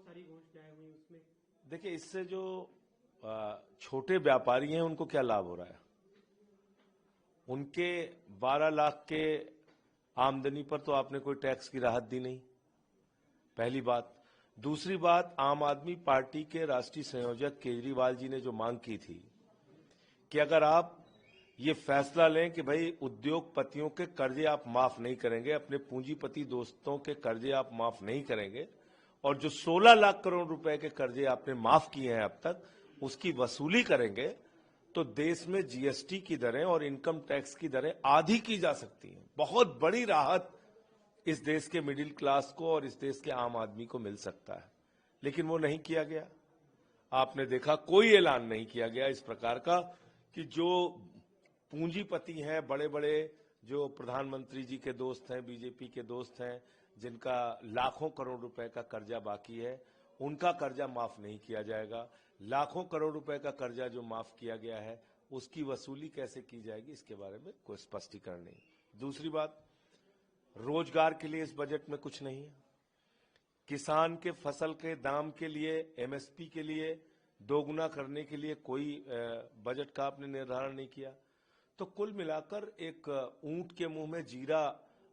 सारी घोषणाएं हुई उसमें। देखिए, इससे जो छोटे व्यापारी हैं उनको क्या लाभ हो रहा है? उनके 12 लाख के आमदनी पर तो आपने कोई टैक्स की राहत दी नहीं, पहली बात। दूसरी बात, आम आदमी पार्टी के राष्ट्रीय संयोजक केजरीवाल जी ने जो मांग की थी कि अगर आप ये फैसला लें कि भाई उद्योगपतियों के कर्जे आप माफ नहीं करेंगे, अपने पूंजीपति दोस्तों के कर्जे आप माफ नहीं करेंगे, और जो 16 लाख करोड़ रुपए के कर्जे आपने माफ किए हैं अब तक, उसकी वसूली करेंगे, तो देश में जीएसटी की दरें और इनकम टैक्स की दरें आधी की जा सकती हैं। बहुत बड़ी राहत इस देश के मिडिल क्लास को और इस देश के आम आदमी को मिल सकता है, लेकिन वो नहीं किया गया। आपने देखा, कोई ऐलान नहीं किया गया इस प्रकार का कि जो पूंजीपति हैं, बड़े बड़े जो प्रधानमंत्री जी के दोस्त हैं, बीजेपी के दोस्त हैं, जिनका लाखों करोड़ रुपए का कर्जा बाकी है, उनका कर्जा माफ नहीं किया जाएगा। लाखों करोड़ रुपए का कर्जा जो माफ किया गया है, उसकी वसूली कैसे की जाएगी, इसके बारे में कोई स्पष्टीकरण नहीं। दूसरी बात, रोजगार के लिए इस बजट में कुछ नहीं है। किसान के फसल के दाम के लिए, एमएसपी के लिए दोगुना करने के लिए कोई बजट का आपने निर्धारण नहीं किया। तो कुल मिलाकर एक ऊंट के मुंह में जीरा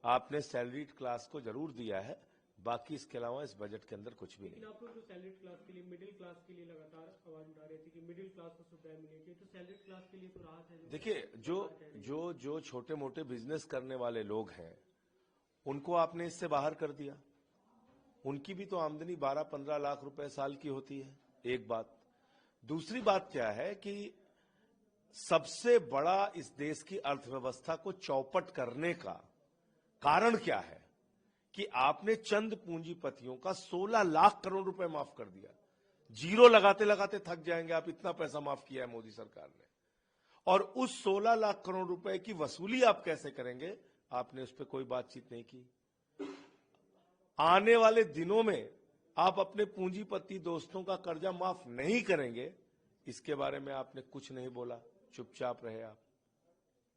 आपने सैलरीड क्लास को जरूर दिया है, बाकी इसके अलावा इस बजट के अंदर कुछ भी नहीं। आप लोग जो सैलरीड क्लास के लिए, मिडिल क्लास के लिए लगातार आवाज उठा रहे थे कि मिडिल क्लास को सुविधाएं मिलनी चाहिए, तो सैलरीड क्लास के लिए तो राहत है। देखिए, जो छोटे मोटे बिजनेस करने वाले लोग हैं, उनको आपने इससे बाहर कर दिया। उनकी भी तो आमदनी 12-15 लाख रुपए साल की होती है, एक बात। दूसरी बात क्या है कि सबसे बड़ा इस देश की अर्थव्यवस्था को चौपट करने का कारण क्या है कि आपने चंद पूंजीपतियों का 16 लाख करोड़ रुपए माफ कर दिया। जीरो लगाते लगाते थक जाएंगे आप, इतना पैसा माफ किया है मोदी सरकार ने। और उस 16 लाख करोड़ रुपए की वसूली आप कैसे करेंगे, आपने उस पर कोई बातचीत नहीं की। आने वाले दिनों में आप अपने पूंजीपति दोस्तों का कर्जा माफ नहीं करेंगे, इसके बारे में आपने कुछ नहीं बोला, चुपचाप रहे आप।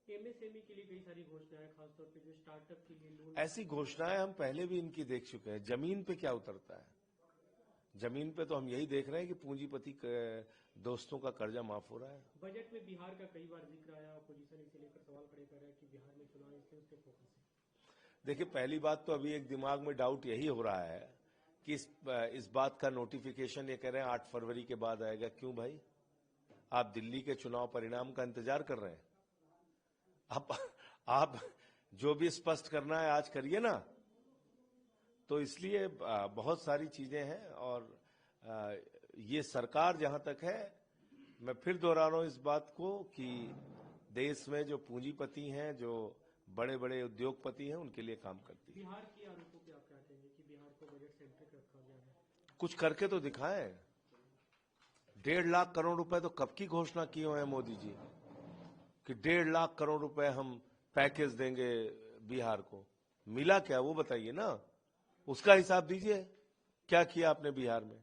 एमएसएमई के लिए कई सारी घोषणाएं, खासतौर पे जो स्टार्टअप के लिए लोन, ऐसी घोषणाएं हम पहले भी इनकी देख चुके हैं। जमीन पे क्या उतरता है? जमीन पे तो हम यही देख रहे हैं कि पूंजीपति दोस्तों का कर्जा माफ हो रहा है। बजट में बिहार का कई बार जिक्र आया, अपोजिशन इसे लेकर सवाल खड़े कर रहा है कि बिहार में चुनाव इसलिए उसके फोकस है। देखिए, पहली बात तो अभी एक दिमाग में डाउट यही हो रहा है कि इस बात का नोटिफिकेशन ये कह रहे हैं 8 फरवरी के बाद आएगा। क्यों भाई? आप दिल्ली के चुनाव परिणाम का इंतजार कर रहे हैं? आप जो भी स्पष्ट करना है आज करिए ना। तो इसलिए बहुत सारी चीजें हैं, और ये सरकार जहां तक है, मैं फिर दोहरा रहा हूं इस बात को कि देश में जो पूंजीपति हैं, जो बड़े बड़े उद्योगपति हैं, उनके लिए काम करती है। बिहार की आरोपों पे आप क्या कहेंगे कि बिहार को बजट सेंट्रिक रखा गया है? कुछ करके तो दिखाएं। 1.5 लाख करोड़ रुपए तो कब की घोषणा किए हुए हैं मोदी जी कि 1.5 लाख करोड़ रुपए हम पैकेज देंगे बिहार को। मिला क्या, वो बताइए ना। उसका हिसाब दीजिए, क्या किया आपने बिहार में।